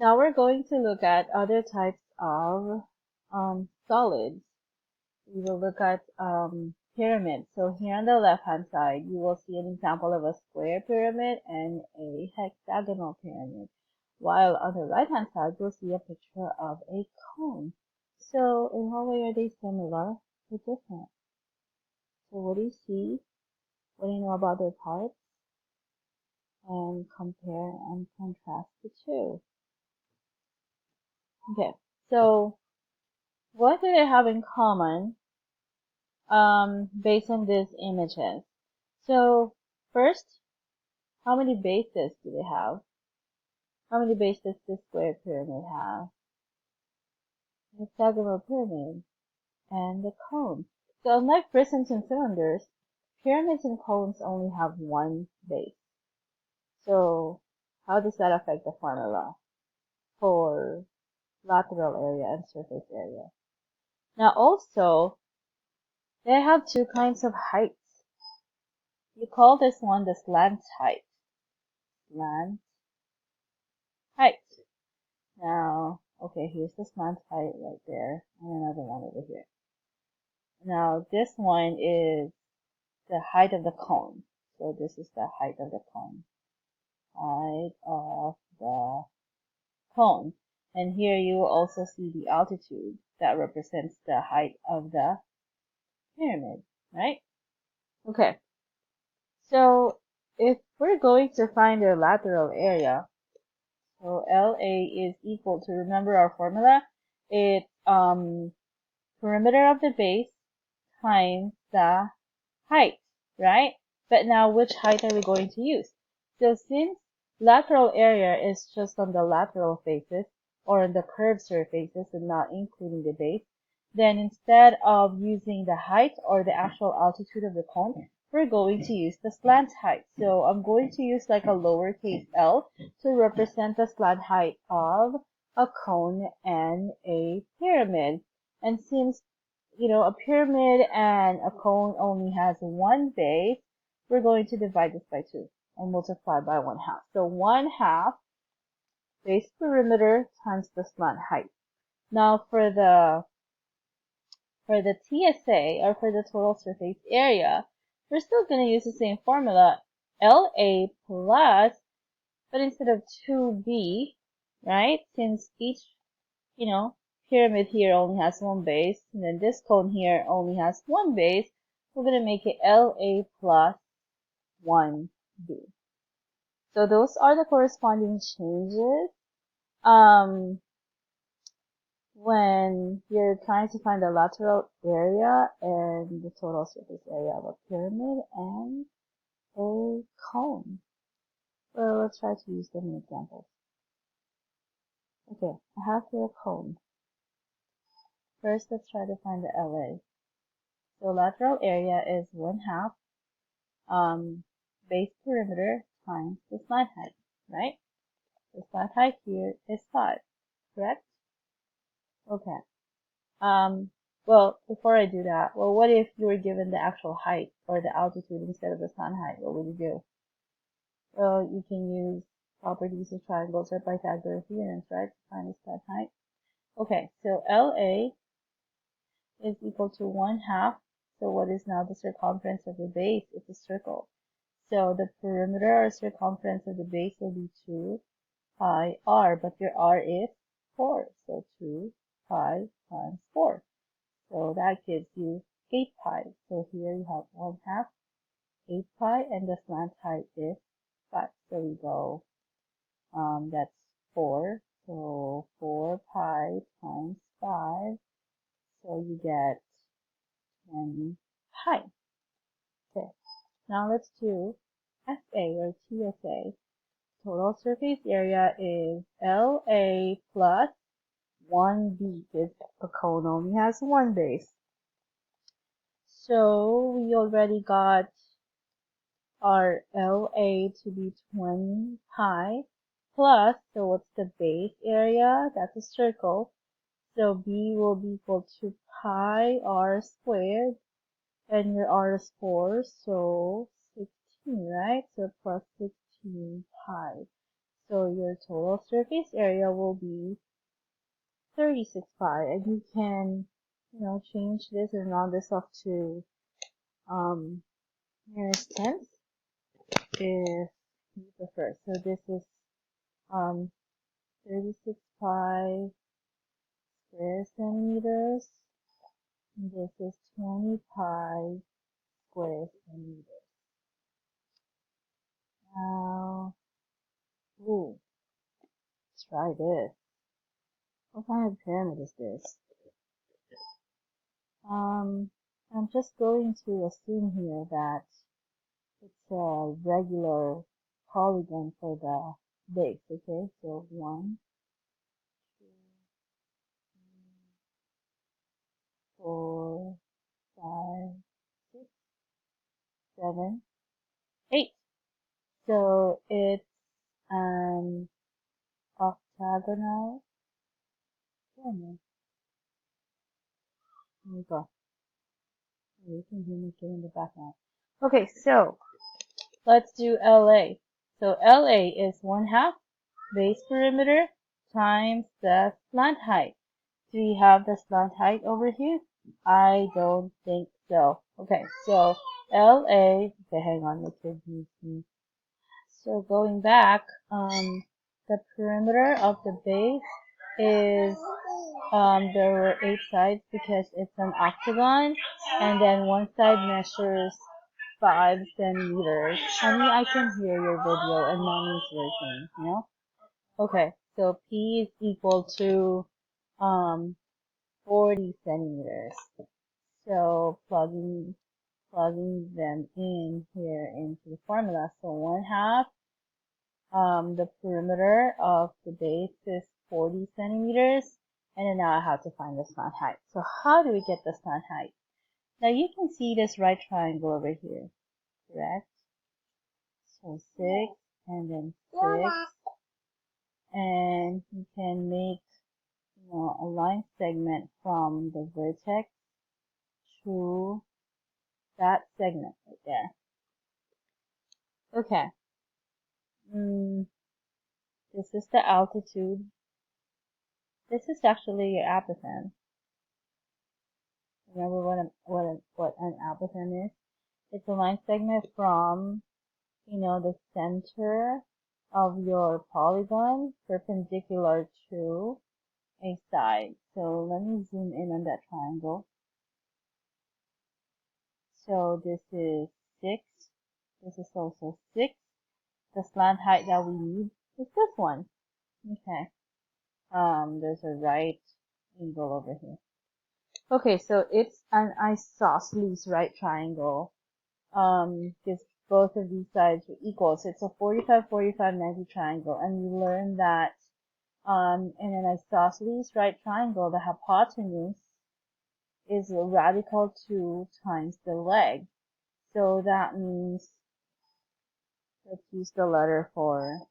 Now we're going to look at other types of solids. We will look at pyramids. So here on the left-hand side, you will see an example of a square pyramid and a hexagonal pyramid. While on the right-hand side, you'll see a picture of a cone. So in what way are they similar or different? So what do you see? What do you know about their parts? And compare and contrast the two. Okay, so what do they have in common based on these images? So first, how many bases do they have? How many bases does this square pyramid have? The hexagonal pyramid and the cone. So unlike prisms and cylinders, pyramids and cones only have one base. So how does that affect the formula for lateral area and surface area? Now also, they have two kinds of heights. You call this one the slant height. Slant height. Now, okay, here's the slant height right there, and another one over here. Now, this one is the height of the cone. So this is the height of the cone. Height of the cone. And here you will also see the altitude that represents the height of the pyramid, right? Okay. So if we're going to find their lateral area, so LA is equal to, remember our formula, it's perimeter of the base times the height, right? But now which height are we going to use? So since lateral area is just on the lateral faces or on the curved surfaces and not including the base, then instead of using the height or the actual altitude of the cone, we're going to use the slant height. So I'm going to use like a lowercase l to represent the slant height of a cone and a pyramid. And since a pyramid and a cone only has one base, we're going to divide this by 2 and multiply by 1/2. So 1/2 base perimeter times the slant height. Now for the TSA, or for the total surface area, we're still going to use the same formula, LA plus, but instead of 2B, right? Since each, pyramid here only has one base, and then this cone here only has one base, we're going to make it LA plus 1B. So those are the corresponding changes when you're trying to find the lateral area and the total surface area of a pyramid and a cone. Well, let's try to use them in examples. Okay, I have here a cone. First, let's try to find the LA. So lateral area is 1/2 base perimeter times the slant height, right? The slant height here is 5, correct? Okay. Well, before I do that, well, what if you were given the actual height or the altitude instead of the slant height? What would you do? Well, you can use properties of triangles or Pythagorean theorems, right, to find the slant height. Okay, so LA is equal to 1/2. So what is now the circumference of the base? It's a circle. So the perimeter or circumference of the base will be 2 pi r, but your r is 4. So 2 pi times 4. So that gives you 8 pi. So here you have 1/2 8 pi, and the slant height is 5. So we go, that's 4. So 4 pi times 5. So you get 20 pi. Okay. Now let's do SA or TSA. Total surface area is LA plus 1B because the cone only has one base. So we already got our LA to be 20 pi plus, so what's the base area? That's a circle. So B will be equal to pi r squared, and your r is 4, so 16, right? So plus 16 pi. So your total surface area will be 36 pi, and you can, change this and round this up to nearest tenth if you prefer. So this is 36 pi square centimeters, and this is 20 pi square centimeters. Now, let's try this. What kind of pyramid is this? I'm just going to assume here that it's a regular polygon for the base, okay? So 1, 2, 3, 4, 5, 6, 7, 8. So it's an octagonal pyramid. There we go. You can hear me in the background. Okay, so let's do LA. So LA is 1/2 base perimeter times the slant height. Do we have the slant height over here? I don't think so. Okay, so LA, okay, hang on, the kid needs me. So going back, the perimeter of the base is, there were 8 sides because it's an octagon, and then one side measures 5 centimeters. Honey, I can hear your video and mommy's working, Okay, so P is equal to, 40 centimeters. So plugging them in here into the formula. So 1/2, the perimeter of the base is 40 centimeters. And then now I have to find the slant height. So how do we get the slant height? Now you can see this right triangle over here, correct? So 6 and then 6. And you can make, a line segment from the vertex to that segment right there. Okay. This is the altitude. This is actually your apothem. Remember what an apothem is? It's a line segment from, the center of your polygon perpendicular to a side. So let me zoom in on that triangle. So this is 6. This is also 6. The slant height that we need is this one. Okay. There's a right angle over here. Okay, so it's an isosceles right triangle. Because both of these sides are equal. So it's a 45, 45, 90 triangle. And we learned that, in an isosceles right triangle, the hypotenuse is radical 2 times the leg. So that means, let's use the letter for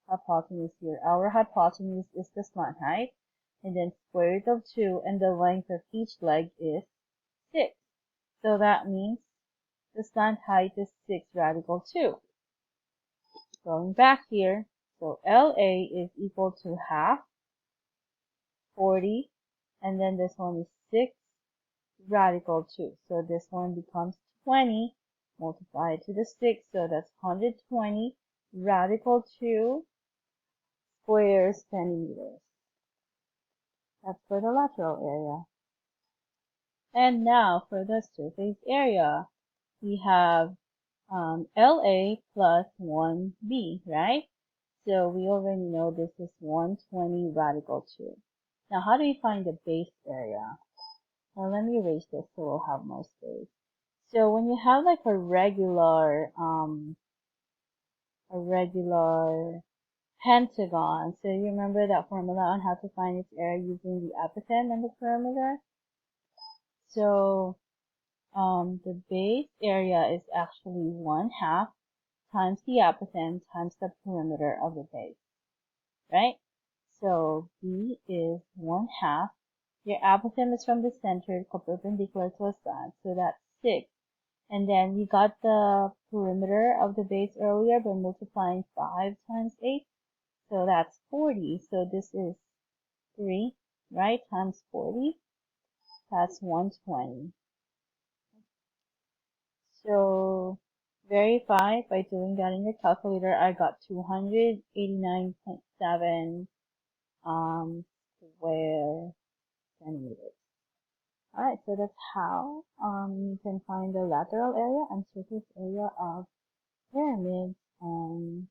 hypotenuse here. Our hypotenuse is the slant height, and then square root of 2, and the length of each leg is 6. So that means the slant height is 6 radical 2. Going back here, so LA is equal to 1/2, 40, and then this one is 6 radical 2. So this one becomes 20 multiplied to the 6, so that's 120 radical 2 square centimeters. That's for the lateral area. And now for the surface area, we have LA plus 1B, right? So we already know this is 120 radical 2. Now how do we find the base area? Now let me erase this so we'll have more space. So when you have like a regular pentagon, so you remember that formula on how to find its area using the apothem and the perimeter? So the base area is actually 1/2 times the apothem times the perimeter of the base, right? So B is 1/2. Your apothem is from the center perpendicular to a side, so that's 6. And then we got the perimeter of the base earlier by multiplying 5 times 8. So that's 40. So this is 3, right, times 40. That's 120. So verify by doing that in your calculator. I got 289.7 square centimeters. Alright, so that's how you can find the lateral area and surface area of pyramids and